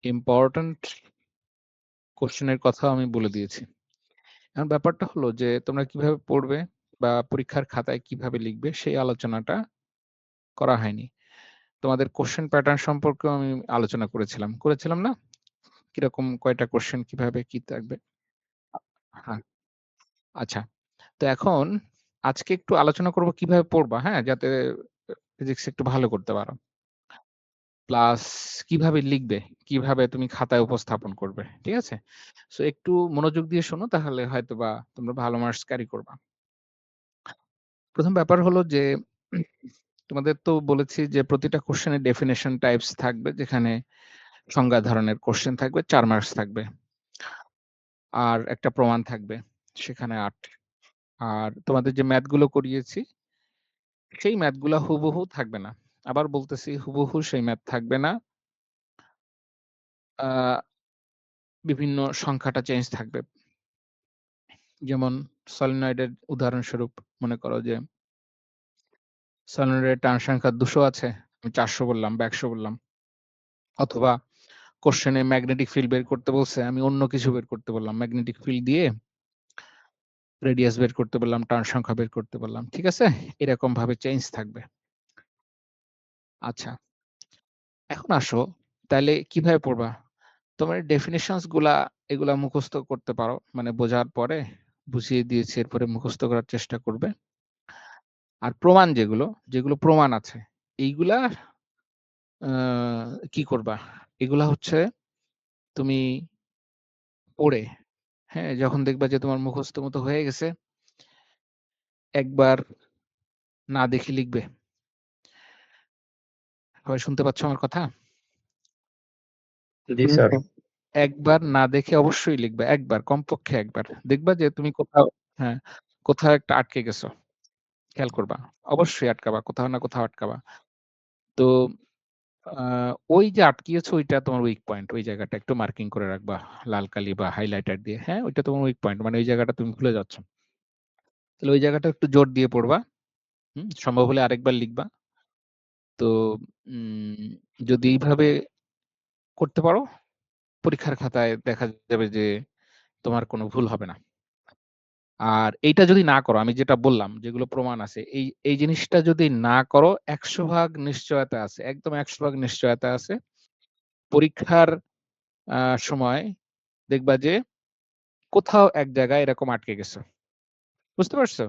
Important কোয়েশ্চেনের কথাও আমি বলে দিয়েছি। এখন ব্যাপারটা হলো যে তোমরা কিভাবে পড়বে বা পরীক্ষার খাতায় কিভাবে লিখবে সেই আলোচনাটা করা হয়নি। তোমাদের কোয়েশ্চেন প্যাটার্ন সম্পর্কেও আমি আলোচনা করেছিলাম। করেছিলাম না? কিরকম কয়টা কোয়েশ্চেন কিভাবে কি থাকবে? হ্যাঁ, আচ্ছা। তো এখন আজকে একটু আলোচনা করব কিভাবে পড়বা, হ্যাঁ? যাতে ফিজিক্স একটু ভালো করতে পারো। প্লাস কিভাবে লিখবে, কিভাবে তুমি খাতায় উপস্থাপন করবে। ঠিক আছে? সো একটু মনোযোগ দিয়ে শোনো তাহলে হয়তোবা তোমরা ভালো মার্কস ক্যারি করবা। ১ম ব্যাপার হলো যে তোমাদের তো বলেছি যে প্রতিটা কোয়েশ্চেনের ডেফিনিশন টাইপস থাকবে যেখানে সংজ্ঞা ধরনের কোয়েশ্চেন থাকবে ৪ মার্কস থাকবে। আর একটা প্রমাণ থাকবে সেখানে ৮। আর তোমাদের যে ম্যাথ গুলো করিয়েছি সেই ম্যাথ গুলা হুবহু থাকবে না। আবার বলতেছি হুবহু সেই ম্যাথ থাকবে না। আ বিভিন্ন সংখ্যাটা চেঞ্জ থাকবে। যেমন সলিনয়েডের উদাহরণস্বরূপ মনে করো যে সলিনয়েডের টার্ন সংখ্যা ২০০ আছে। আমি ৪০০ বললাম বা ১০০ বললাম। অথবা কোয়েশ্চেনে ম্যাগনেটিক ফিল্ড বের করতে বলছে, আমি অন্য কিছু বের করতে বললাম। ম্যাগনেটিক ফিল্ড দিয়ে রেডিয়াস বের করতে বললাম, টার্ন সংখ্যা বের করতে বললাম। ঠিক আছে? এরকম ভাবে চেঞ্জ থাকবে। আচ্ছা, এখন আসো তাইলে কিভাবে পড়বা? তোমার ডেফিনিশনস গুলা এগুলা মুখস্থ করতে পারো। মানে বোঝার পরে বুঝিয়ে দিয়েছি এরপরে মুখস্থ করার চেষ্টা করবে। আর প্রমাণ যেগুলো প্রমাণ আছে এইগুলা আ কি করবা? এগুলা হচ্ছে তুমি পড়ে, হ্যাঁ? যখন দেখবা যে তোমার মুখস্থ মতো হয়ে গেছে, একবার না দেখে লিখবে। সবাই শুনতে পাচ্ছ আমার কথা? জি স্যার। একবার না দেখে অবশ্যই লিখবা। একবার, কমপক্ষে একবার। দেখবা যে তুমি কোথাও হ্যাঁ, কোথাও একটা আটকে গেছো। খেয়াল করবা। অবশ্যই আটকাবা। কোথাও না কোথাও আটকাবা। তো আ ওই যে আটকিয়েছো ওইটা তোমার উইক পয়েন্ট। ওই জায়গাটা একটু মার্কিং করে রাখবা। লাল কালি বা হাইলাইটার দিয়ে। হ্যাঁ? ওইটা তোমার উইক পয়েন্ট। মানে ওই জায়গাটা তুমি ভুলে যাচ্ছ। তাহলে ওই জায়গাটা একটু জোর দিয়ে পড়বা। সম্ভব হলে আরেকবার লিখবা। তো উম যদি এইভাবে করতে পারো, পরীক্ষার খাতায় দেখা যাবে যে তোমার কোনো ভুল হবে না। আর এইটা যদি না করো, আমি যেটা বললাম, যেগুলো প্রমাণ আছে, এই জিনিসটা যদি না করো ১০০ ভাগ নিশ্চয়তা আছে। একদম ১০০ ভাগ নিশ্চয়তা আছে। পরীক্ষার আ সময় দেখবা যে কোথাও এক জায়গায় এরকম আটকে গেছো। বুঝতে পারছো?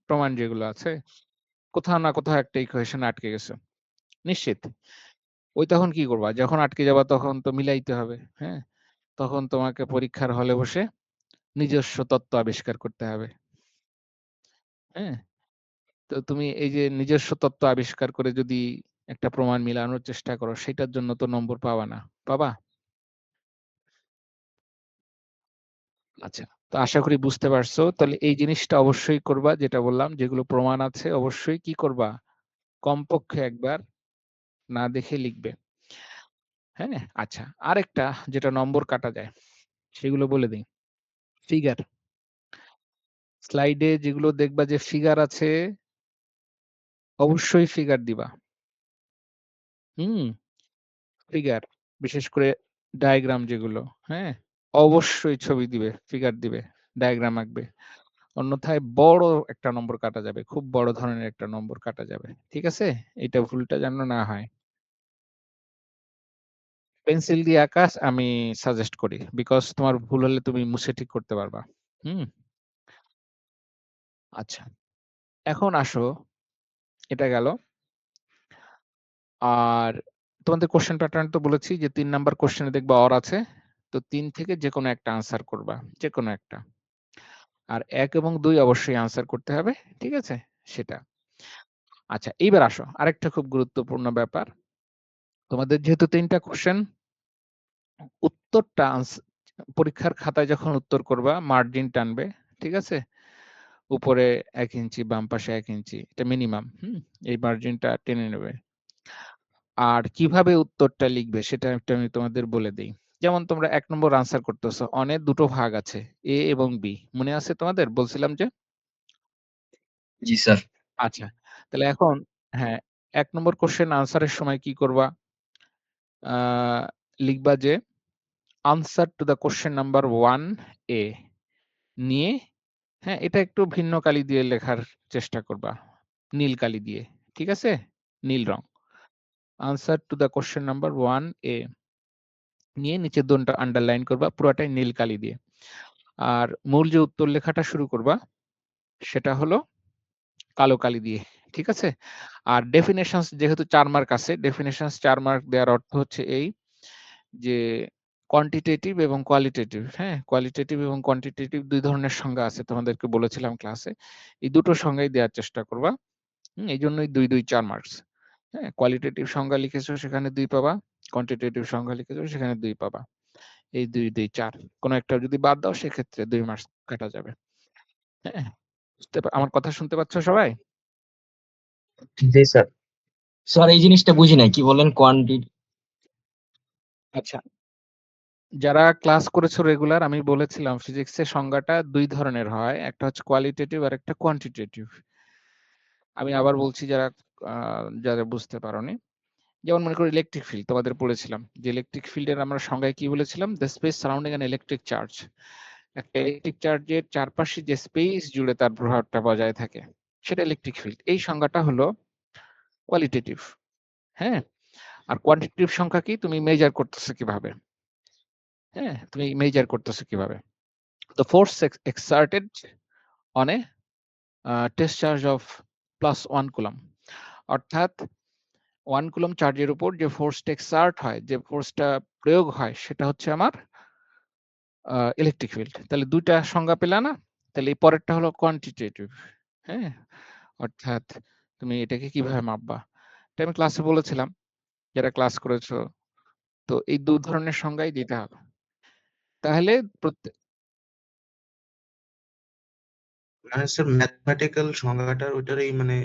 প্রমাণ যেগুলো আছে, কোথাও না কোথাও একটা ইকুয়েশন আটকে গেছো। নিশ্চিত। ওই তখন কি করবা? যখন আটকে যাবা তখন তো মিলাইতে হবে। হ্যাঁ? তখন তোমাকে পরীক্ষার হলে বসে নিজস্ব তত্ত্ব আবিষ্কার করতে হবে। হ্যাঁ? তো তুমি এই যে নিজস্ব তত্ত্ব আবিষ্কার করে যদি একটা প্রমাণ মিলানোর চেষ্টা করো, সেটার জন্য তো নম্বর পাবা না। পাবা? আচ্ছা। তো আশা করি বুঝতে পারছো। তাহলে এই জিনিসটা অবশ্যই করবা যেটা বললাম, যেগুলো প্রমাণ আছে অবশ্যই কি করবা? কমপক্ষে একবার না দেখে লিখবে। হ্যাঁ? আচ্ছা। আরেকটা যেটা নম্বর কাটা যায়, সেগুলো বলে দেই। ফিগার। স্লাইডে যেগুলো দেখবা যে ফিগার আছে, অবশ্যই ফিগার দিবা। হুম? ফিগার। বিশেষ করে ডায়াগ্রাম যেগুলো, হ্যাঁ? অবশ্যই ছবি দিবে, ফিগার দিবে, ডায়াগ্রাম আঁকবে। অন্যথায় বড় একটা নম্বর কাটা যাবে। খুব বড় ধরনের একটা নম্বর কাটা যাবে। ঠিক আছে? এটা ভুলটা যেন না হয়। পেন্সিল দিয়ে আঁকা আমি সাজেস্ট করি। বিকজ তোমার ভুল হলে তুমি মুছে ঠিক করতে পারবা। হুম? আচ্ছা। এখন আসো, এটা গেল। আর তোমাদের কোয়েশ্চেন প্যাটার্ন তো বলেছি যে ৩ নাম্বার কোয়েশ্চেনে দেখবা অর আছে। তো ৩ থেকে যেকোনো একটা আনসার করবা। যেকোনো একটা। আর ১ এবং ২ অবশ্যই আনসার করতে হবে। ঠিক আছে? সেটা। আচ্ছা, এইবার আসো। আরেকটা খুব গুরুত্বপূর্ণ ব্যাপার। তোমাদের যেহেতু ৩ টা কোয়েশ্চেন, উত্তরটা পরীক্ষার খাতায় যখন উত্তর করবা মার্জিন টানবে। ঠিক আছে? উপরে ১ ইঞ্চি, বাম পাশে ১ ইঞ্চি। এটা মিনিমাম। এই মার্জিনটা টেনে নেবে। আর কিভাবে উত্তরটা লিখবে সেটা একটু আমি তোমাদের বলে দেই। যেমন তোমরা ১ নম্বর আনসার করতেছো। অনের ২ টো ভাগ আছে। A এবং B। মনে আছে তোমাদের? বলছিলাম যে? জি স্যার। আচ্ছা। তাহলে এখন হ্যাঁ, ১ নম্বর কোয়েশ্চেন আনসারের সময় কি করবা? আ লিখবা যে answer to the question number 1A নিয়ে, হ্যাঁ, এটা একটু ভিন্ন কালি দিয়ে লেখার চেষ্টা করবা। নীল কালি দিয়ে। ঠিক আছে? নীল রং। Answer to the question number 1A নিয়ে নিচে দোনটা আন্ডারলাইন করবা পুরাটাই নীল কালি দিয়ে। আর মূল যে উত্তর লেখাটা শুরু করবা সেটা হলো কালো কালি দিয়ে। ঠিক আছে? আর ডেফিনিশনস যেহেতু ৪ মার্ক আছে, ডেফিনিশনস ৪ মার্ক দেওয়ার অর্থ হচ্ছে এই যে কোয়ান্টিটেটিভ এবং কোয়ালিটেটিভ, হ্যাঁ? কোয়ালিটেটিভ এবং কোয়ান্টিটেটিভ ২ ধরনের সংজ্ঞা আছে তোমাদেরকে বলেছিলাম ক্লাসে। এই দুটো সংজ্ঞাই দেওয়ার চেষ্টা করবা। এইজন্যই ২, ২ ৪ মার্কস। হ্যাঁ? কোয়ালিটেটিভ সংজ্ঞা লিখেছো সেখানে ২ পাবা। কোয়ান্টিটেটিভ সংজ্ঞা লিখেছো সেখানে ২ পাবা। এই ২, ২ ৪। কোন একটা যদি বাদ দাও সেক্ষেত্রে ২ মার্কস কাটা যাবে। হ্যাঁ? আমার কথা শুনতে পাচ্ছ সবাই? জি স্যার। স্যার এই জিনিসটা বুঝি নাই। কি বললেন আচ্ছা। যারা ক্লাস করেছো রেগুলার আমি বলেছিলাম ফিজিক্সের সংজ্ঞাটা ২ ধরনের হয়। একটা হচ্ছে কোয়ালিটেটিভ আর একটা কোয়ান্টিটেটিভ। আমি আবার বলছি যারা বুঝতে পারোনি। যেমন মনে করো ইলেকট্রিক ফিল্ড তোমাদের পড়েছিলাম। যে ইলেকট্রিক ফিল্ডের আমরা সংজ্ঞায় কি বলেছিলাম? The space surrounding an electric charge. একটা ইলেকট্রিক চার্জের চারপাশে যে স্পেস জুড়ে তার প্রভাবটা বজায় থাকে সেটা ইলেকট্রিক ফিল্ড। এই সংজ্ঞাটা হলো কোয়ালিটেটিভ। হ্যাঁ? আর কোয়ান্টিটেটিভ সংখ্যা কি? তুমি মেজার করতেছো কিভাবে? হ্যাঁ? তুমি মেজার করতেছো কিভাবে? The force exerted on a test charge of +1 coulomb. অর্থাৎ 1 কুলম্ব চার্জের উপর যে ফোর্সটা এক্সার্ট হয়, যে ফোর্সটা প্রয়োগ হয় সেটা হচ্ছে আমার ইলেকট্রিক ফিল্ড। তাহলে ২ টা সংজ্ঞা পেলা না? তাহলে এই পরেরটা হলো কোয়ান্টিটেটিভ। হ্যাঁ? অর্থাৎ তুমি এটাকে কিভাবে মাপবা? এটা আমি ক্লাসে বলেছিলাম। যারা ক্লাস করেছো। তো এই ২ ধরনের সংজ্ঞাই দিতে হবে। তাহলে প্রত্যে মানে স্যার ম্যাথমেটিক্যাল সংজ্ঞাটার ওইটারই মানে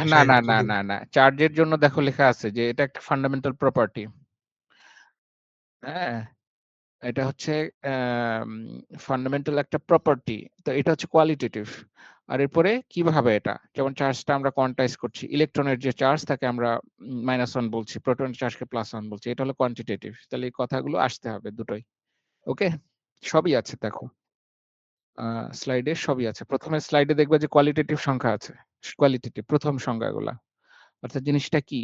না, ভাষায় না, না, যদি না, না। চার্জের জন্য দেখো লেখা আছে যে এটা একটা ফান্ডামেন্টাল প্রপার্টি। হ্যাঁ? এটা হচ্ছে অ্যাম ফান্ডামেন্টাল একটা প্রপার্টি। তো এটা হচ্ছে কোয়ালিটেটিভ। আর এরপরে কিভাবে এটা? যেমন চার্জটা আমরা কোয়ান্টাইজ করছি। ইলেকট্রনের যে চার্জ তাকে আমরা -1 বলছি, প্রোটনের চার্জকে +1 বলছি। এটা হলো কোয়ান্টিটেটিভ। তাহলে এই কথাগুলো আসতে হবে দুটোই। ওকে? সবই আছে দেখো। আ স্লাইডে সবই আছে। ১ম এর স্লাইডে দেখবা যে কোয়ালিটেটিভ সংখ্যা আছে। কোয়ালিটেটিভ ১ম সংজ্ঞাগুলা। অর্থাৎ জিনিসটা কি?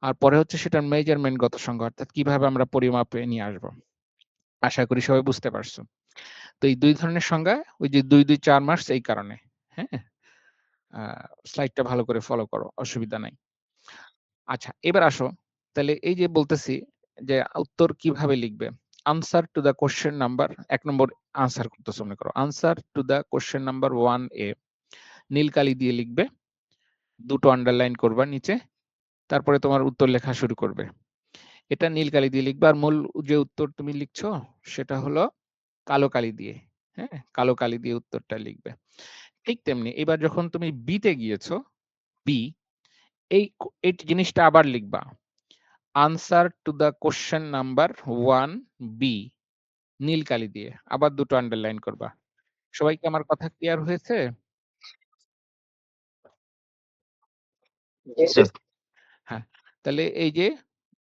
আর পরে হচ্ছে সেটার মেজারমেন্ট গত সংজ্ঞা অর্থাৎ কিভাবে আমরা পরিমাপে নিয়ে আসবো। আশা করি সবাই বুঝতে পারছো। তো এই ২ ধরনের সংজ্ঞা ওই যে ২, ২ ৪ মার্কস এই কারণে। হ্যাঁ? আ স্লাইডটা ভালো করে ফলো করো। অসুবিধা নাই। আচ্ছা এবার আসো। তাহলে এই যে বলতেছি যে উত্তর কিভাবে লিখবে? Answer to the question number ১ number answer করতেছো মনে করো। Answer to the question number 1A নীল কালি দিয়ে লিখবে। ২ টো আন্ডারলাইন করবা নিচে। তারপরে তোমার উত্তর লেখা শুরু করবে। এটা নীল কালি দিয়ে লিখবা। আর মূল যে উত্তর তুমি লিখছো সেটা হলো কালো কালি দিয়ে। হ্যাঁ? কালো কালি দিয়ে উত্তরটা লিখবে। ঠিক তেমনি এবার যখন তুমি বি তে গিয়েছো, বি এই জিনিসটা আবার লিখবা। Answer to the question number 1B নীল কালি দিয়ে। আবার ২ টো আন্ডারলাইন করবা। সবাই কি আমার কথা ক্লিয়ার হয়েছে? জি স্যার। হ্যাঁ। তাহলে এই যে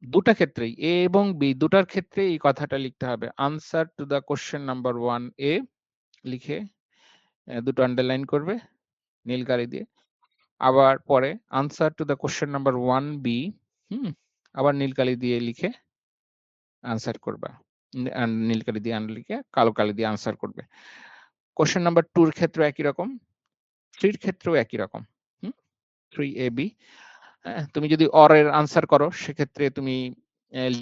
২ টা ক্ষেত্রেই A এবং B ২ টার ক্ষেত্রেই এই কথাটা লিখতে হবে। Answer to the question number 1A লিখে ২ টো আন্ডারলাইন করবে নীল কালি দিয়ে। আবার পরে answer to the question number 1B হুম? আবার নীল কালি দিয়ে লিখে আনসার করবা। নীল কালি দিয়ে লিখে কালো কালি দিয়ে আনসার করবে। কোয়েশ্চেন নাম্বার 2 এর ক্ষেত্রেও একই রকম, 3 এর ক্ষেত্রেও একই রকম। হুম? 3AB হ্যাঁ? তুমি যদি OR এর আনসার করো সেক্ষেত্রে তুমি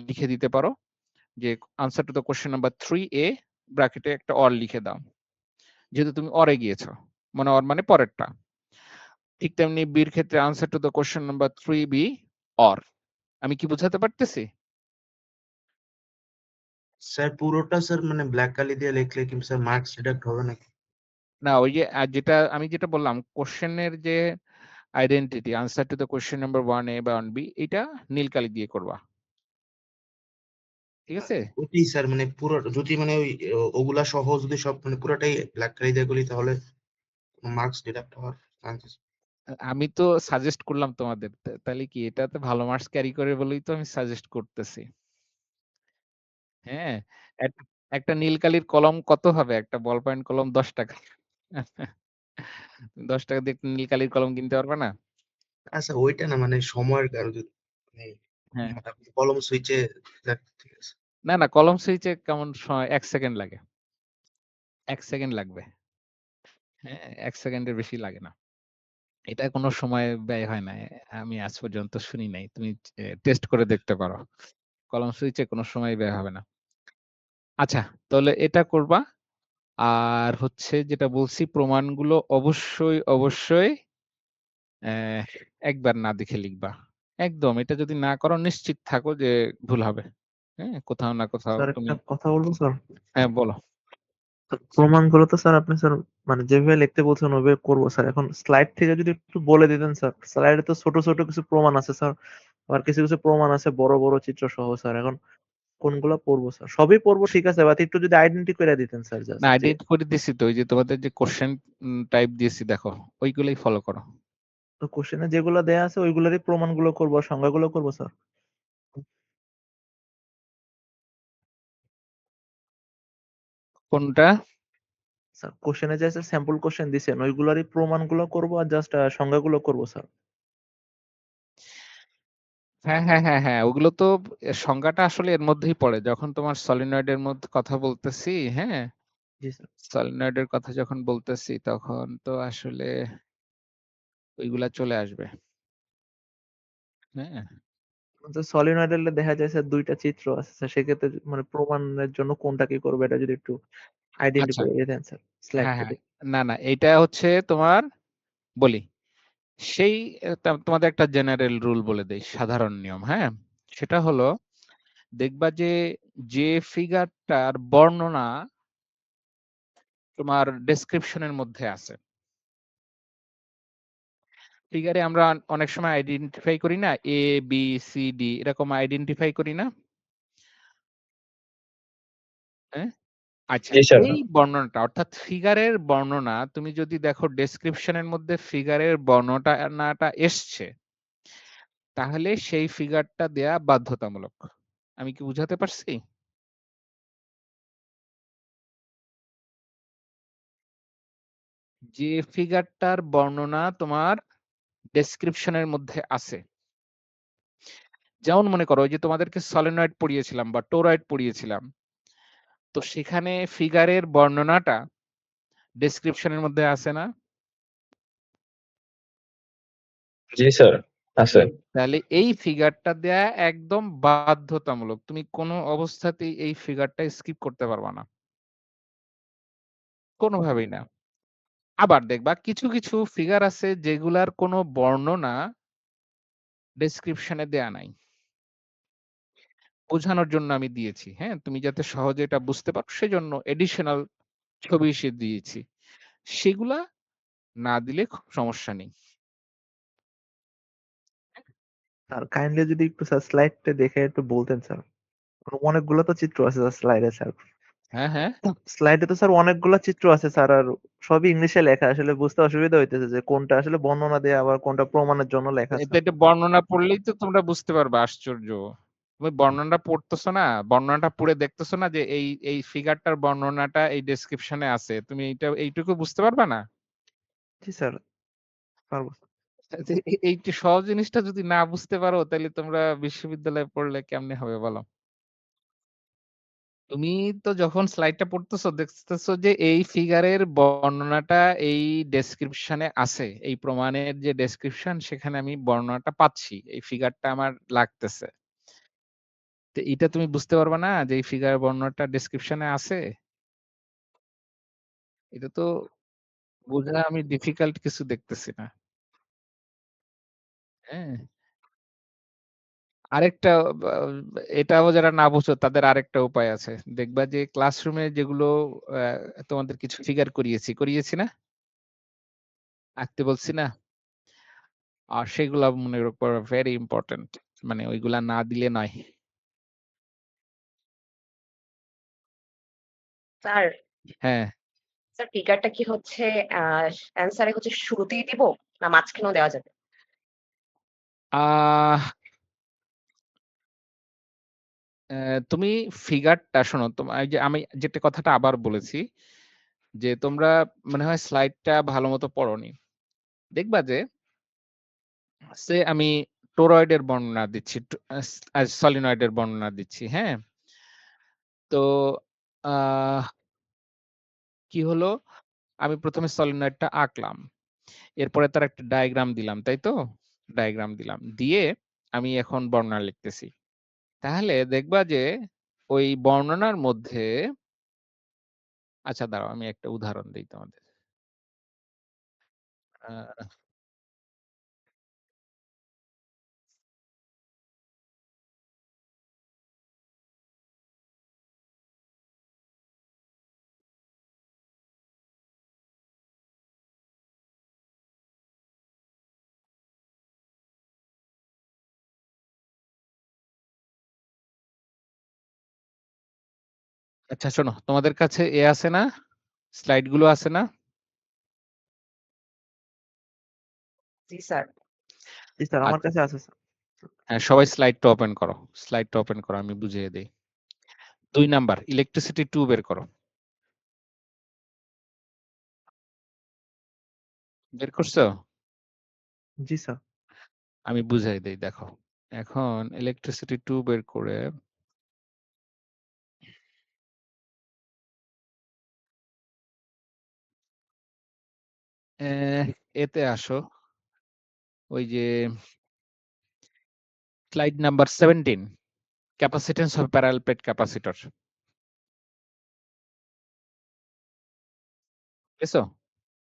লিখে দিতে পারো যে answer to the question number 3A ব্র্যাকেটে একটা OR লিখে দাও। যেহেতু তুমি OR এ গিয়েছো। মানে OR মানে পরেরটা। ঠিক তেমনি B এর ক্ষেত্রে answer to the question number 3B OR আমি কি বুঝাতে পারতেছি? স্যার পুরোটা স্যার মানে ব্ল্যাক কালি দিয়ে লিখলে কি স্যার মার্কস ডিডাক্ট হবে নাকি? না ওই যে আমি যেটা বললাম কোয়েশ্চেনের যে identity answer to the question number 1A বা 1B এটা নীল কালি দিয়ে করবা। ঠিক আছে? ওইটাই স্যার মানে পুরো যদি মানে ওই ওগুলা সহ যদি সব মানে পুরাটাই ব্ল্যাক কালি দিয়ে করি তাহলে মার্কস ডিডাক্ট হওয়ার চান্সেস আমি তো সাজেস্ট করলাম তোমাদের। তাইলে কি এটাতে ভালো মার্কস ক্যারি করে বলেই তো আমি সাজেস্ট করতেছি। হ্যাঁ? এক একটা নীল কালির কলম কত হবে? একটা বল পয়েন্ট কলম ৳১০ ৳১০ দিয়ে একটা নীল কালির কলম কিনতে পারবা না? আচ্ছা ওইটা না মানে সময়ের কারো যদি মানে হ্যাঁ। কলম সুইচে যাক ঠিক আছে। না, না কলম সুইচে কেমন ১ সেকেন্ড লাগে। ১ সেকেন্ড লাগবে। হ্যাঁ, ১ সেকেন্ডের বেশি লাগে না। এটা কোনো সময় ব্যয় হয় না। আমি আজ পর্যন্ত শুনি নাই। তুমি টেস্ট করে দেখতে পারো। কলম সুইচে কোনো সময় ব্যয় হবে না। আচ্ছা, তাহলে এটা করবা। আর হচ্ছে যেটা বলছি প্রমাণগুলো অবশ্যই অ্যা একবার না দেখে লিখবা। একদম এটা যদি না করো নিশ্চিত থাকো যে ভুল হবে। হ্যাঁ? কোথাও না কোথাও স্যার তুমি একটা কথা বলবো স্যার? হ্যাঁ, বলো। তো প্রমাণগুলো তো স্যার আপনি স্যার মানে যেভাবে লিখতে বলছেন ওইভাবে করবো স্যার। এখন স্লাইড থেকে যদি একটু বলে দিতেন স্যার। স্লাইডে তো ছোট কিছু প্রমাণ আছে স্যার। আবার কিছু প্রমাণ আছে বড় চিত্র সহ স্যার। এখন কোনগুলা পড়বো স্যার? সবই পড়বো ঠিক আছে, বাট একটু যদি আইডেন্টি করে দিতেন স্যার না জাস্ট যে এডিট করে দিছি তো। ওই যে তোমাদের যে কোয়েশ্চেন টাইপ দিয়েছি দেখো। ওইগুলোই ফলো করো। তো কোশ্চেনে যেগুলো দেয়া আছে ওইগুলারই প্রমাণগুলো করবো আর সংজ্ঞাগুলো করবো স্যার। কোনটা? স্যার কোশ্চেনে যে আছে স্যাম্পল কোশ্চেন দিছেন ওইগুলারই প্রমাণগুলো করবো আর জাস্ট সংজ্ঞাগুলো করবো স্যার। হ্যাঁ। ওগুলো তো সংজ্ঞাটা আসলে এর মধ্যেই পড়ে। যখন তোমার সলিনয়েড এর মধ্যে কথা বলতেছি, হ্যাঁ? জি স্যার। সলিনয়েড এর কথা যখন বলতেছি তখন তো আসলে ওইগুলা চলে আসবে। হ্যাঁ? তো সলিনয়েড এর দেখা যায় স্যার ২ টা চিত্র আছে স্যার। সেক্ষেত্রে মানে প্রমাণের জন্য কোনটা কি করবো এটা যদি একটু আইডেন্টি আচ্ছা। করে দিতেন স্যার স্লাইড হ্যাঁ। থেকে। না এইটা হচ্ছে তোমার বলি। সেই তোমাদের একটা জেনারেল রুল বলে দেই, সাধারণ নিয়ম, হ্যাঁ? সেটা হলো দেখবা যে ফিগারটার বর্ণনা তোমার ডেসক্রিপশন এর মধ্যে আছে। ফিগারে আমরা অনেক সময় আইডেন্টিফাই করি না? A, B, C, D এরকম আইডেন্টিফাই করি না? হ্যাঁ? আচ্ছা, জি স্যার। এই বর্ণনাটা অর্থাৎ ফিগারের বর্ণনা তুমি যদি দেখো ডেসক্রিপশন এর মধ্যে ফিগারের বর্ণনাটা এসছে, তাহলে সেই ফিগারটা দেয়া বাধ্যতামূলক। আমি কি বুঝাতে পারছি? যে ফিগারটার বর্ণনা তোমার ডেসক্রিপশন এর মধ্যে আছে। যেমন মনে করো ওই যে তোমাদেরকে সলিনয়েড পড়িয়েছিলাম বা টোরয়েড পড়িয়েছিলাম। তো সেখানে ফিগারের বর্ণনাটা ডেসক্রিপশন এর মধ্যে আছে না? জি স্যার, আছে। তাহলে এই ফিগারটা দেয়া একদম বাধ্যতামূলক। তুমি কোনো অবস্থাতেই এই ফিগারটা স্কিপ করতে পারবা না। কোনোভাবেই না। আবার দেখবা কিছু ফিগার আছে যেগুলার কোনো বর্ণনা ডেসক্রিপশন এ দেয়া নাই। বোঝানোর জন্য আমি দিয়েছি। হ্যাঁ? তুমি যাতে সহজে এটা বুঝতে পারো সেজন্য এডিশনাল ছবি দিয়েছি। সেগুলা না দিলে সমস্যা নেই। স্যার কাইন্ডলি যদি একটু স্যার স্লাইডটা দেখে একটু বলতেন স্যার। অনেকগুলো তো চিত্র আছে স্যার স্লাইডে স্যার। হ্যাঁ। স্লাইডে তো স্যার অনেকগুলা চিত্র আছে স্যার আর সবই ইংলিশে লেখা। আসলে বুঝতে অসুবিধা হইতেছে যে কোনটা আসলে বর্ণনা দেয়া আবার কোনটা প্রমাণের জন্য লেখা স্যার। এটা বর্ণনা পড়লেই তো তোমরা বুঝতে পারবা আশ্চর্য। তুমি বর্ণনাটা পড়তেছো না, বর্ণনাটা পড়ে দেখতেছো না যে এই ফিগারটার বর্ণনাটা এই ডেসক্রিপশন এ আছে। তুমি এইটুকু বুঝতে পারবা না? জি স্যার, পারবো। এই যে সহজ জিনিসটা যদি না বুঝতে পারো তাহলে তোমরা বিশ্ববিদ্যালয়ে পড়লে কেমনে হবে বলো? তুমি তো যখন স্লাইডটা পড়তেছো দেখতেছো যে এই ফিগারের বর্ণনাটা এই ডেসক্রিপশন এ আছে। এই প্রমাণের যে ডেসক্রিপশন সেখানে আমি বর্ণনাটা পাচ্ছি। এই ফিগারটা আমার লাগতেছে। তো এটা তুমি বুঝতে পারবা না যে এই ফিগার বর্ণনাটা ডেসক্রিপশন এ আছে? এটা তো বোঝা আমি ডিফিকাল্ট কিছু দেখতেছি না। হ্যাঁ? আরেকটা বা এটাও যারা না বুঝো তাদের আরেকটা উপায় আছে। দেখবা যে ক্লাসরুমে যেগুলো তোমাদের কিছু ফিগার করিয়েছি না? আঁকতে বলছি না? আর সেগুলা মনে করো ভেরি ইম্পোর্টেন্ট। মানে ওইগুলা না দিলে নয়। স্যার, হ্যাঁ, স্যার ফিগারটা কি হচ্ছে অ্যান্সারে হচ্ছে শুরুতেই দিব না মাঝখানেও দেওয়া যাবে? আহ তুমি ফিগারটা শোনো, এই যে আমি যেটা কথাটা আবার বলেছি যে তোমরা মনে হয় স্লাইডটা ভালোমতো পড়োনি। দেখবা যে আমি টোরয়েডের বর্ণনা দিচ্ছি, সলিনয়েডের বর্ণনা দিচ্ছি, হ্যাঁ? তো আহ কি হলো? আমি ১ম এ সলিনয়েডটা আঁকলাম। এরপরে তার একটা ডায়াগ্রাম দিলাম, তাই তো? ডায়াগ্রাম দিলাম। দিয়ে আমি এখন বর্ণনা লিখতেছি। তাহলে দেখবা যে ওই বর্ণনার মধ্যে আচ্ছা দাঁড়াও আমি একটা উদাহরণ দেই তোমাদের। আ আচ্ছা শোনো, তোমাদের কাছে আছে না? স্লাইড গুলো আছে না? জি স্যার। জি স্যার, আমার আচ্ছা। কাছে আছে স্যার। হ্যাঁ, সবাই স্লাইডটা ওপেন করো। স্লাইডটা ওপেন করো, আমি বুঝিয়ে দেই। ২ নাম্বার ইলেকট্রিসিটি 2 বের করো। বের করছো? জি স্যার। আমি বুঝাই দেই দেখো। এখন ইলেকট্রিসিটি 2 বের করে এতে আসো। ওই যে slide number 17 capacitance of parallel plate capacitor. পেয়েছো?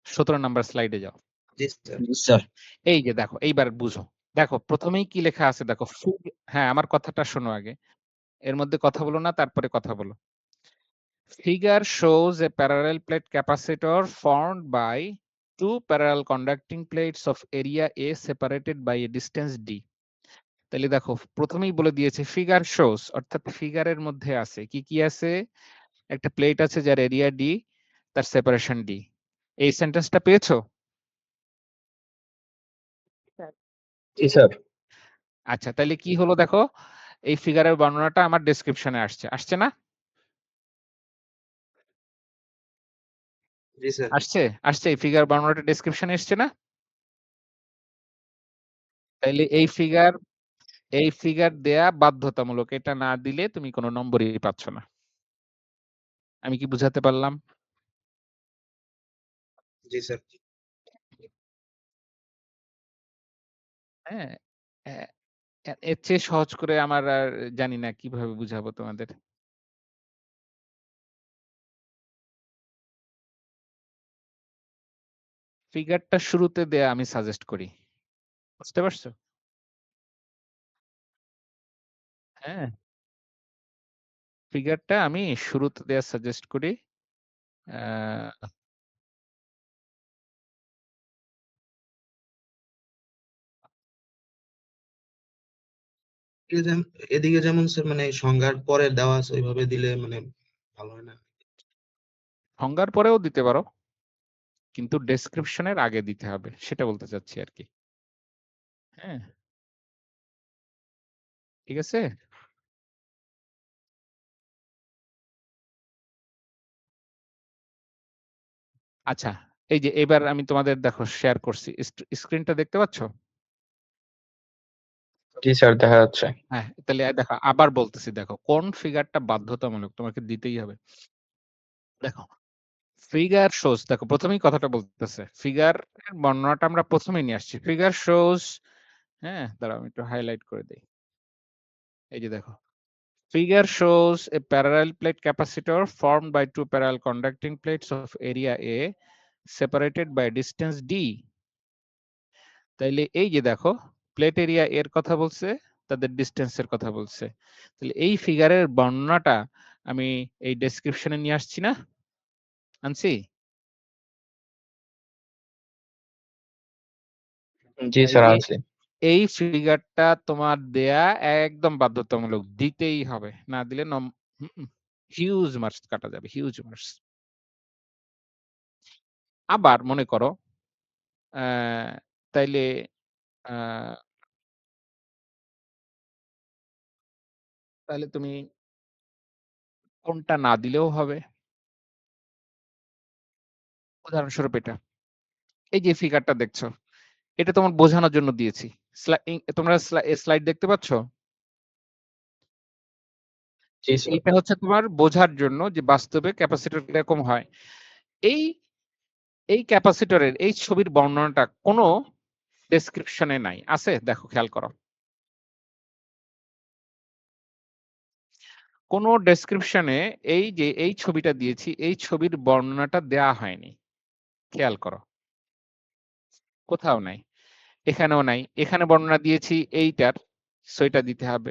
১৭ নাম্বার স্লাইডে যাও। জি স্যার। জি স্যার। এই যে দেখো এইবার বুঝো। দেখো ১ম এই কি লেখা আছে দেখো হ্যাঁ, আমার কথাটা শোনো আগে। এর মধ্যে কথা বলো না, তারপরে কথা বলো। Figure shows a parallel plate capacitor formed by two parallel conducting plates of area A separated by a distance D. তাহলে দেখো প্রথমেই বলে দিয়েছে ফিগার শোস, অর্থাৎ ফিগারের মধ্যে আছে কি কি আছে? একটা প্লেট আছে যার এরিয়া ডি, তার সেপারেশন ডি। এই সেন্টেন্সটা পেয়েছো? স্যার। জি স্যার। আচ্ছা তাহলে কি হলো দেখো, এই ফিগারের বর্ণনাটা আমার ডেসক্রিপশনে আসছে, আসছে না? জি স্যার। আসছে, আসছে, এই ফিগার বর্ণনাটা ডেসক্রিপশনে এসছে না? তাইলে এই ফিগার দেয়া বাধ্যতামূলক। এটা না দিলে তুমি কোনো নম্বরই পাচ্ছ না। আমি কি বুঝাতে পারলাম? জি স্যার। হ্যাঁ? এ এর চেয়ে সহজ করে আমার আর জানি না কিভাবে বুঝাবো তোমাদের। ফিগারটা শুরুতে দেয়া আমি সাজেস্ট করি। বুঝতে পারছো? হ্যাঁ? ফিগারটা আমি শুরুতে দেয়া সাজেস্ট করি। আ এদিকে যেমন স্যার মানে সংজ্ঞার পরে দেওয়া আছে ওইভাবে দিলে মানে ভালো হয় না? সংজ্ঞার পরেও দিতে পারো। কিন্তু ডেসক্রিপশনের আগে দিতে হবে। সেটা বলতে চাচ্ছি আরকি। হ্যাঁ? ঠিক আছে? আচ্ছা, এই যে এবার আমি তোমাদের দেখো শেয়ার করছি। স্ক্রিনটা দেখতে পাচ্ছ? জি স্যার, দেখা যাচ্ছে। হ্যাঁ, তাহলে দেখো আবার বলতেছি দেখো, কোন ফিগারটা বাধ্যতামূলক তোমাকে দিতেই হবে। দেখো, ফিগার শোস দেখো ১ম এই কথাটা বলতেছে। ফিগার এর বর্ণনাটা আমরা ১ম এই নিয়ে আসছি। ফিগার শোস হ্যাঁ, দাঁড়াও আমি একটু হাইলাইট করে দেই। এই যে দেখো, figure shows a parallel plate capacitor formed by two parallel conducting plates of area A separated by distance D. তাইলে এই যে দেখো, প্লেট এরিয়া এর কথা বলছে, তাদের ডিসটেন্স এর কথা বলছে। তাহলে এই ফিগারের বর্ণনাটা আমি এই ডেসক্রিপশনে নিয়ে আসছি না? আনছি? জি স্যার, তাইলে আনছি। এই ফিগারটা তোমার দেয়া একদম বাধ্যতামূলক। দিতেই হবে। না দিলে হিউজ মার্কস কাটা যাবে, হিউজ মার্কস। আবার মনে করো অ্যা তাইলে আ তাহলে তুমি কোনটা না দিলেও হবে। উদাহরণস্বরূপ এটা। এই যে ফিগারটা দেখছো, এটা তোমার বোঝানোর জন্য দিয়েছি। তোমরা স্লাইড দেখতে পাচ্ছ? জি স্যার। এইটা হচ্ছে তোমার বোঝার জন্য যে বাস্তবে ক্যাপাসিটর কিরকম হয়। এই এই ক্যাপাসিটরের এই ছবির বর্ণনাটা কোনো ডেসক্রিপশনে নাই। আছে? দেখো খেয়াল করো। কোনো ডেসক্রিপশনে এই যে এই ছবিটা দিয়েছি, এই ছবির বর্ণনাটা দেয়া হয়নি। খেয়াল করো। কোথাও নাই। এখানেও নাই। এখানে বর্ণনা দিয়েছি এইটার, সো এটা দিতে হবে।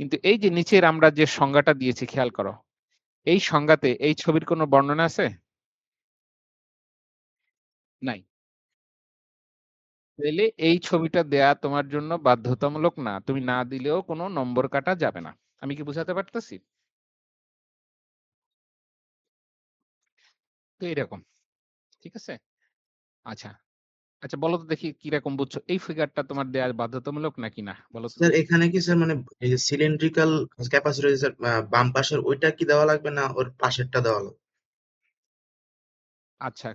কিন্তু এই যে নিচের আমরা যে সংজ্ঞাটা দিয়েছি খেয়াল করো। এই সংজ্ঞাতে এই ছবির কোনো বর্ণনা আছে? নাই। তাইলে এই ছবিটা দেয়া তোমার জন্য বাধ্যতামূলক না। তুমি না দিলেও কোনো নম্বর কাটা যাবে না। আমি কি বুঝাতে পারতেছি? তো এরকম। ঠিক আছে? আচ্ছা। আচ্ছা বলো তো দেখি কিরকম বুঝছো? এই ফিগারটা তোমার দেয়া বাধ্যতামূলক নাকি না? বলো তো স্যার দেখি। এখানে কি স্যার মানে এই যে সিলিন্ড্রিক্যাল ক্যাপাসিটর স্যার বাম পাশের ওইটা কি দেওয়া লাগবে না ওর পাশেরটা দেওয়া লাগবে? আচ্ছা।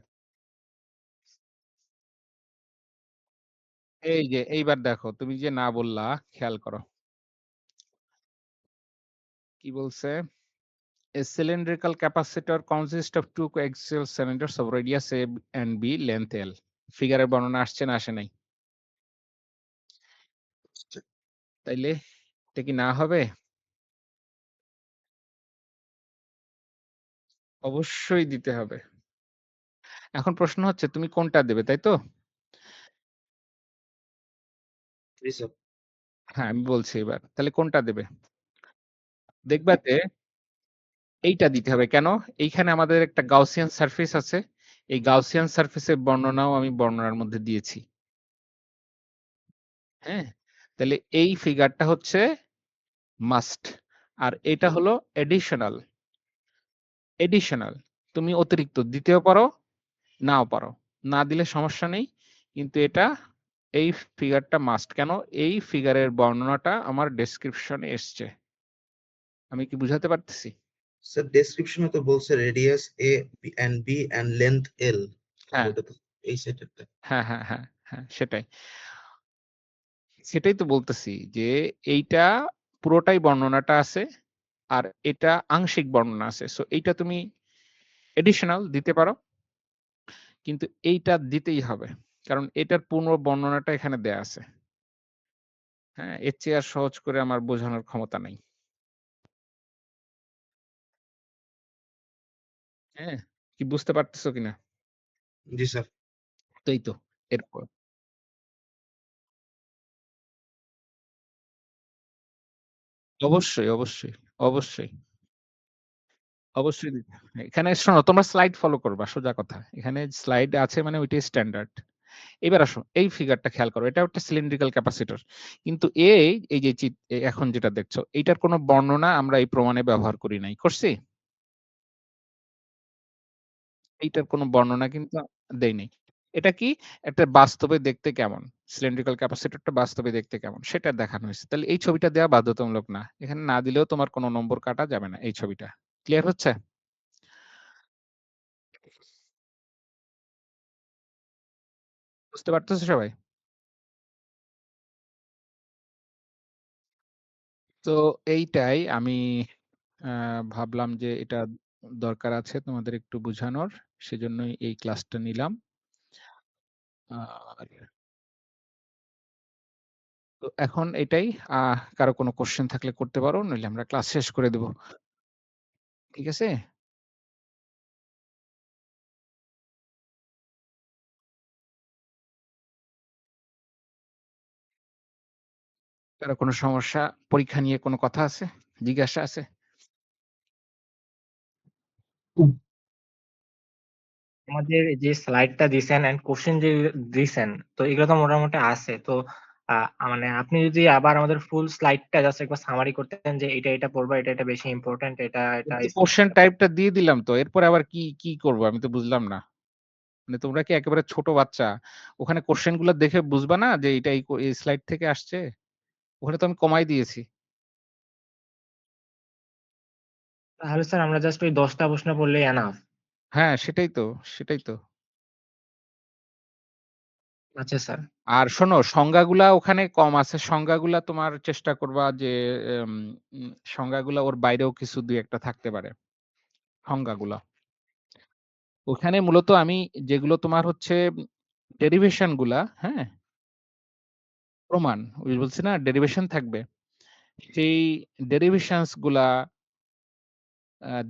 এই যে এইবার দেখো তুমি যে না বললা খেয়াল করো। কি বলছে? A cylindrical capacitor consists of two coaxial cylinders of radius A and B, length L. ফিগারের বর্ণনা আসছে না আসে নাই? তাইলে এটা কি না হবে? অবশ্যই দিতে হবে। এখন প্রশ্ন হচ্ছে তুমি কোনটা দেবে, তাই তো? জি স্যার। হ্যাঁ, আমি বলছি এবার। তাহলে কোনটা দেবে? দেখবা যে এইটা দিতে হবে। কেন? এইখানে আমাদের একটা গাউসিয়ান সারফেস আছে। এই গাউসিয়ান সারফেসের বর্ণনাও আমি বর্ণনার মধ্যে দিয়েছি। হ্যাঁ? তাহলে এই ফিগারটা হচ্ছে মাস্ট। আর এটা হলো এডিশনাল। এডিশনাল। তুমি অতিরিক্ত দিতেও পারো, নাও পারো। না দিলে সমস্যা নেই। কিন্তু এটা এই ফিগারটা মাস্ট। কেন? এই ফিগারের বর্ণনাটা আমার ডেসক্রিপশনে এসছে। আমি কি বুঝাতে পারতেছি? স্যার ডেসক্রিপশনে তো বলছে radius a and b and length l. হ্যাঁ, ওটা তো এই সেটেরটা। হ্যাঁ, হ্যাঁ, হ্যাঁ, হ্যাঁ, সেটাই। সেটাই তো বলতেছি যে এইটা পুরোটাই বর্ণনাটা আছে। আর এটা আংশিক বর্ণনা আছে। সো এইটা তুমি এডিশনাল দিতে পারো। কিন্তু এইটা দিতেই হবে। কারণ এটার পূর্ণ বর্ণনাটা এখানে দেয়া আছে। হ্যাঁ? এর চেয়ে আর সহজ করে আমার বোঝানোর ক্ষমতা নাই। হ্যাঁ? কি বুঝতে পারতেছো কিনা? জি স্যার। তো এই তো। এরপর অবশ্যই, অবশ্যই, অবশ্যই, অবশ্যই দিতে হবে। এখানে শোনো তোমরা স্লাইড ফলো করবা সোজা কথা। এখানে স্লাইড আছে মানে ওইটাই স্ট্যান্ডার্ড। এবার আসো এই ফিগারটা খেয়াল করো। এটা একটা সিলিন্ড্রিক্যাল ক্যাপাসিটর। কিন্তু এই যে এখন যেটা দেখছো এইটার কোনো বর্ণনা আমরা এই প্রমাণে ব্যবহার করি নাই। করছি? এইটার কোনো বর্ণনা কিন্তু দেই নাই। এটা কি? একটা বাস্তবে দেখতে কেমন? সিলিন্ড্রিক্যাল ক্যাপাসিটরটা বাস্তবে দেখতে কেমন? সেটা দেখানো হইছে। তাহলে এই ছবিটা দেওয়া বাধ্যতামূলক না। এখানে না দিলেও তোমার কোনো নম্বর কাটা যাবে না এই ছবিটা। ক্লিয়ার হচ্ছে? বুঝতে পারতেছো সবাই? তো এইটাই আমি ভাবলাম যে এটা দরকার আছে তোমাদের একটু বুঝানোর। সেজন্যই এই ক্লাসটা নিলাম। আর তো এখন এটাই কারো কোনো কোয়েশ্চেন থাকলে করতে পারো। নইলে আমরা ক্লাস শেষ করে দেব। ঠিক আছে? কারো কোনো সমস্যা, পরীক্ষা নিয়ে কোনো কথা আছে? জিজ্ঞাসা আছে? আমাদের যে স্লাইডটা দিছেন এন্ড কোশ্চেন যে দিছেন তো এগুলো তো মোটামুটি আছে। তো মানে আপনি যদি আবার আমাদের ফুল স্লাইডটা জাস্ট একবার সামারি করতেন যে এটা পড়বা, এটা বেশি ইম্পোর্টেন্ট, এটা কিন্তু স্কিপ কোয়েশ্চেন টাইপটা দিয়ে দিলাম তো। এরপরে আবার কি করব আমি তো বুঝলাম না। মানে তোমরা কি একেবারে ছোট বাচ্চা? ওখানে কোয়েশ্চেন গুলা দেখে বুঝবা না যে এটা এই স্লাইড থেকে আসছে? ওখানে তো আমি কমায় দিয়েছি। তাহলে স্যার আমরা জাস্ট ওই ১০ টা প্রশ্ন পড়লেই এনাফ। হ্যাঁ, সেটাই তো, সেটাই তো। আচ্ছা স্যার। আর শোনো সংজ্ঞাগুলা ওখানে কম আছে। সংজ্ঞাগুলা তোমার চেষ্টা করবা যে এম সংজ্ঞাগুলা ওর বাইরেও কিছু ২-১ টা থাকতে পারে। সংজ্ঞাগুলা। ওখানে মূলত আমি যেগুলো তোমার হচ্ছে ডেরিভেশন গুলা, হ্যাঁ? প্রমাণ। ওই বলছি না ডেরিভেশন থাকবে। সেই ডেরিভেশনস গুলা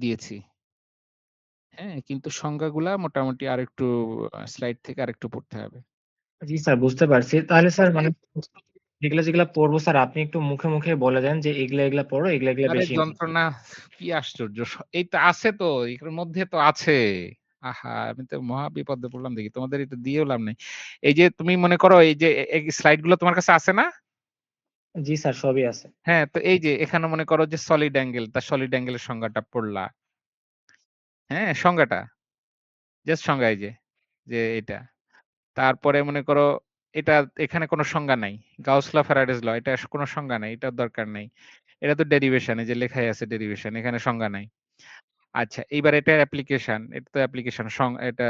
দিয়েছি। হ্যাঁ? কিন্তু সংজ্ঞাগুলা মোটামুটি আরেকটু স্লাইড থেকে আরেকটু পড়তে হবে। জি স্যার, বুঝতে পারছি। তাহলে স্যার মানে যেগুলা পড়বো স্যার আপনি একটু মুখে, মুখে বলে দেন যে এগুলা পড়ো, এগুলা আরে বেশি ইম্পোর্টেন্ট। যন্ত্রণা! কি আশ্চর্য! এই তো আছে তো, এটার মধ্যে তো আছে। আহা! আমি তো মহা বিপদে পড়লাম দেখি। তোমাদের এটা দিয়েও লাভ নাই। এই যে তুমি মনে করো এই যে এই স্লাইড গুলো তোমার কাছে আছে না? জি স্যার, সবই আছে। হ্যাঁ, তো এই যে এখানে মনে করো যে সলিড অ্যাঙ্গেল, তার সলিড অ্যাঙ্গেল এর সংজ্ঞাটা পড়লা। হ্যাঁ, সংজ্ঞাটা। জাস্ট সংজ্ঞা এই যে এটা। তারপরে মনে করো এটা এখানে কোনো সংজ্ঞা নাই। গাউস ল, ফ্যারাডেস ল এটা কোনো সংজ্ঞা নাই। এটার দরকার নাই। এটা তো ডেরিভেশন এই যে লেখাই আছে ডেরিভেশন এখানে সংজ্ঞা নাই। আচ্ছা, এইবার এটার অ্যাপ্লিকেশন। এটা তো অ্যাপ্লিকেশন এটা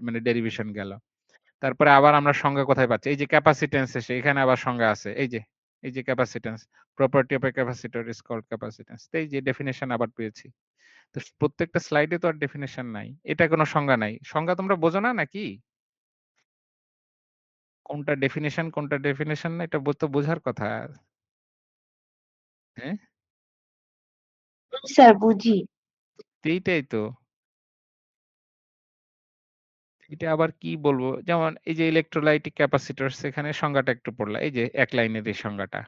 মানে ডেরিভেশন গেল। তারপরে আবার আমরা সংজ্ঞা কোথায় পাচ্ছি? এই যে ক্যাপাসিট্যান্স এসে এখানে আবার সংজ্ঞা আছে। এই যে capacitance. Property of a capacitor is called capacitance. তো এই যে ডেফিনিশন আবার পেয়েছি। তো প্রত্যেকটা স্লাইডে তো আর ডেফিনিশন নাই। এটা কোনো সংজ্ঞা নাই। সংজ্ঞা তোমরা বোঝো না নাকি? কোনটা ডেফিনিশন না এটা তো বোঝার কথা। হ্যাঁ? স্যার বুঝি। এইটাই তো। এটা আবার কি বলবো? যেমন এই যে ইলেক্ট্রোলাইটিক ক্যাপাসিটরস এখানে সংজ্ঞাটা একটু পড়লা। এই যে এক লাইনের এই সংজ্ঞাটা।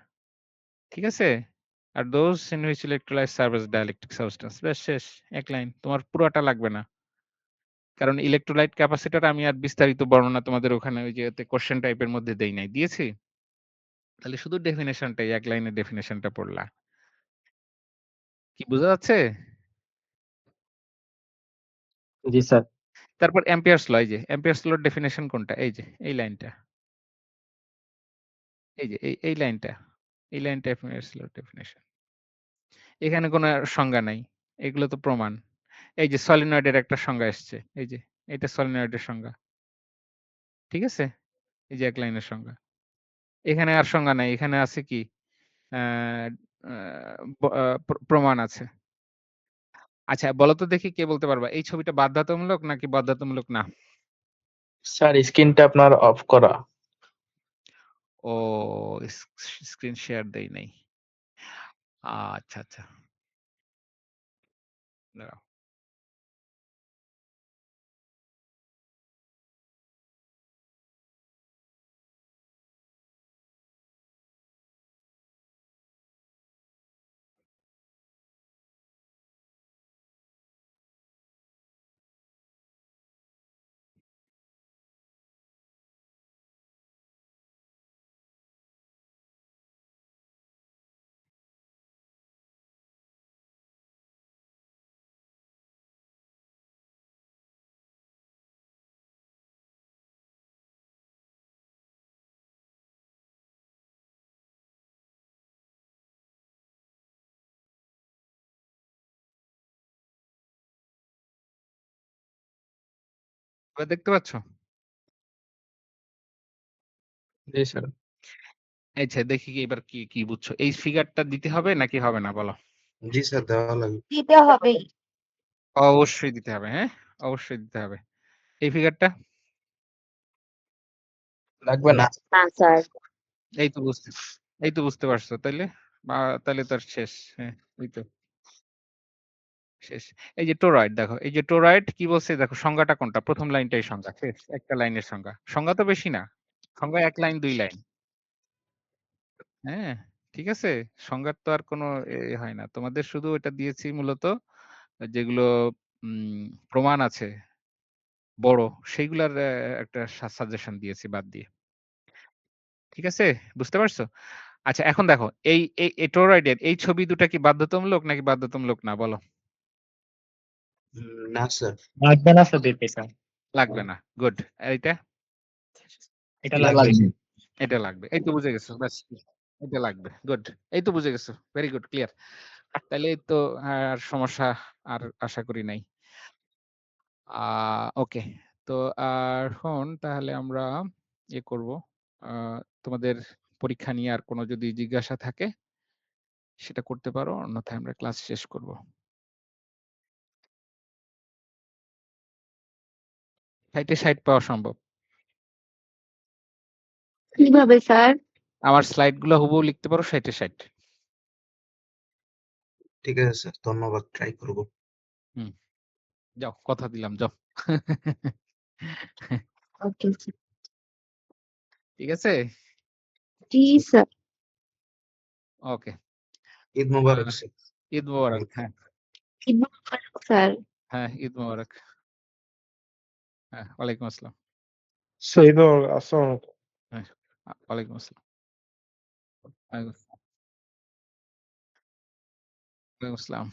ঠিক আছে? আর those in which electrolytes serve as dielectric substance ব্যাস শেষ। এক লাইন। তোমার পুরাটা লাগবে না। কারণ ইলেক্ট্রোলাইট ক্যাপাসিটর আমি আর বিস্তারিত বর্ণনা তোমাদের ওখানে ওই যে কোয়েশ্চেন টাইপের মধ্যে দেই নাই। দিয়েছি? তাহলে শুধু ডেফিনিশনটাই এক লাইনের ডেফিনিশনটা পড়লা। কি বোঝা যাচ্ছে? জি স্যার। তারপর অ্যাম্পিয়ারস ল এই যে অ্যাম্পিয়ারস লর ডেফিনিশন কোনটা? এই যে এই লাইনটা। এই যে এই লাইনটা। এই লাইনটা অ্যাম্পিয়ারস লর ডেফিনিশন। এখানে কোনো সংজ্ঞা নাই। এগুলো তো প্রমাণ। এই যে সলিনয়েডের একটা সংজ্ঞা এসছে। এই যে এটা সলিনয়েডের সংজ্ঞা। ঠিক আছে? এই যে এক লাইনের সংজ্ঞা। এখানে আর সংজ্ঞা নাই। এখানে আছে কি? আ আ ব আ প্রমাণ আছে। আচ্ছা বলো তো দেখি কে বলতে পারবা? এই ছবিটা বাধ্যতামূলক নাকি বাধ্যতামূলক না? স্যার স্ক্রিনটা আপনার অফ করা। ও স্ক্রিন শেয়ার দেই নাই। আচ্ছা, আচ্ছা। দাঁড়াও। এবার দেখতে পাচ্ছ? জি স্যার। আচ্ছা দেখি কি এবার কি বুঝছো? এই ফিগারটা দিতে হবে নাকি হবে না বলো? জি স্যার, দেওয়া লাগবে। দিতে হবেই। অবশ্যই দিতে হবে, হ্যাঁ? অবশ্যই দিতে হবে। এই ফিগারটা? লাগবে না। না স্যার। এই তো বুঝতে পারছো তাইলে? তাইলে তো আর শেষ। হ্যাঁ, এই তো শেষ। এই যে টোরয়েড দেখো, এই যে টোরয়েড কি বলছে দেখো সংজ্ঞাটা কোনটা? ১ম লাইনটাই সংজ্ঞা। শেষ। একটা লাইনের সংজ্ঞা। সংজ্ঞা তো বেশি না। সংজ্ঞা ১ লাইন ২ লাইন। হ্যাঁ? ঠিক আছে? সংজ্ঞার তো আর কোনো হয় না। তোমাদের শুধু এটা দিয়েছি মূলত যেগুলো প্রমাণ আছে বড় সেইগুলার একটা সাজেশন দিয়েছি বাদ দিয়ে। ঠিক আছে? বুঝতে পারছো? আচ্ছা এখন দেখো এই টোরয়েডের এই ছবি দুটা কি বাধ্যতামূলক নাকি বাধ্যতামূলক না বলো? না স্যার। লাগবে না স্যার দিতে স্যার। লাগবে না। গুড। এইটা? এটা লাগবে। লাগবে। এটা লাগবে। এই তো বুঝে গেছো। ব্যাস। এটা লাগবে। গুড। এই তো বুঝে গেছো। Very good clear. তাইলেই তো আর সমস্যা আর আশা করি নাই। আ ওকে। তো এখন তাহলে আমরা ইয়ে করব। আ তোমাদের পরীক্ষা নিয়ে আর কোনো যদি জিজ্ঞাসা থাকে সেটা করতে পারো। অন্যথায় আমরা ক্লাস শেষ করব। ৬০ এ ৬০ পাওয়া সম্ভব। কিভাবে স্যার? আমার স্লাইড গুলা হুবহু লিখতে পারো ৬০ এ ৬০। ঠিক আছে স্যার, ধন্যবাদ, ট্রাই করবো। হুম, যাও কথা দিলাম যাও। Okay sir. ঠিক আছে? জি স্যার। ওকে। ঈদ আ মোবারক স্যার। ঈদ মোবারক। হ্যাঁ, ঈদ মোবারক স্যার। হ্যাঁ, ঈদ মোবারক। হ্যাঁ, ওয়ালাইকুম আসসালাম। সঈদ আসসালামু আলাইকুম। হ্যাঁ, ওয়ালাইকুম আসসালাম। ওয়ালাইকুম আসসালাম। ওয়ালাইকুম আসসালাম।